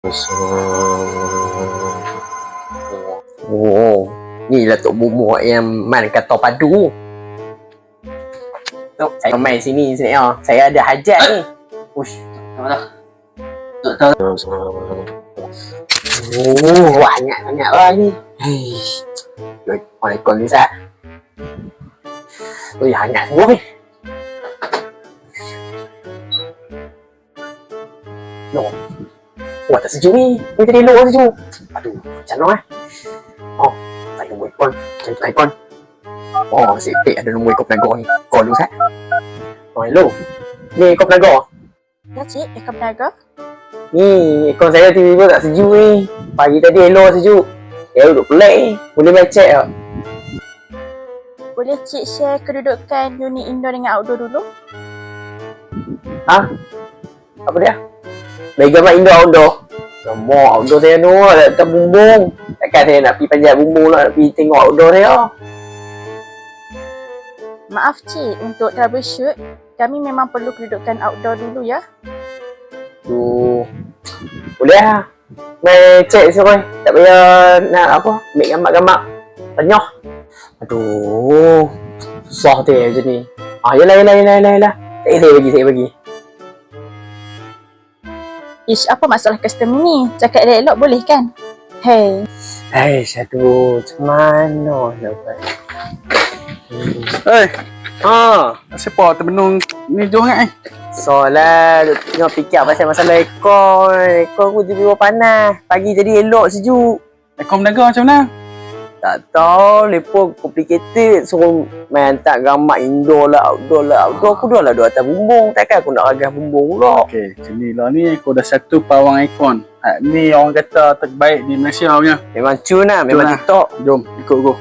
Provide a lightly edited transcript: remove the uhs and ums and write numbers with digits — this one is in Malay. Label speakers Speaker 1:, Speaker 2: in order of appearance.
Speaker 1: Oh, ni lah Tok Bumuk yang mainkan top padu. Tok, saya main sini oh. Saya ada hajat ni. Ush. Oh, banyak sangat lah ni. On aircon ni Sat. Ui, hangat semua ni. No. Wah, tak sejuk ni. Ni tadi elok sejuk. Aduh, macam mana Oh, tak nombor aircon. Macam tu aircon. Oh, sepik ada nombor aircon penaga ni. Call dulu Sat. Oh, hello. Ni aircon penaga.
Speaker 2: Ya cik, aircon penaga.
Speaker 1: Ni, aircon saya tiba-tiba tak sejuk ni. Pagi tadi elok sejuk. Ya, duduk pelik ni. Boleh baca tak?
Speaker 2: Boleh cik share kedudukan unit indoor dengan outdoor dulu?
Speaker 1: Ha? Apa dia? Bagi gambar indoor outdoor. Semua outdoor saya tu tak bumbung. Takkan saya nak pergi panjat bumbung lah, nak pergi tengok outdoor saya.
Speaker 2: Maaf cik, untuk troubleshoot, kami memang perlu kedudukan outdoor dulu ya.
Speaker 1: Tu boleh lah. Mai cek suruh. Tak payah nak apa, ambil gambar-gambar. Penyah. Aduh. Susah tu macam ni. Yelah. Saya bagi.
Speaker 2: Ish, apa masalah customer ni? Cakap elok-elok boleh kan? Hey.
Speaker 1: Aduh, macam mana nak buat?
Speaker 3: Siapa terbenung ni jauh sangat
Speaker 1: So lah, tengok fikir pasal masalah aircon. Aircon aku tiba-tiba panas. Pagi jadi elok sejuk.
Speaker 3: Aircon penaga macam mana?
Speaker 1: Tak tahu, lepas complicated. Suruh main hantar gambar indoor lah, outdoor lah. Outdoor aku dah lah duduk atas bumbung. Takkan aku nak ragas bumbung pula.
Speaker 3: Okey, sini lah ni aku dah satu pawang aircon. Ni orang kata terbaik di Malaysia punya.
Speaker 1: Memang cun lah, memang
Speaker 3: Betul lah.
Speaker 1: TikTok.
Speaker 3: Jom, ikut aku.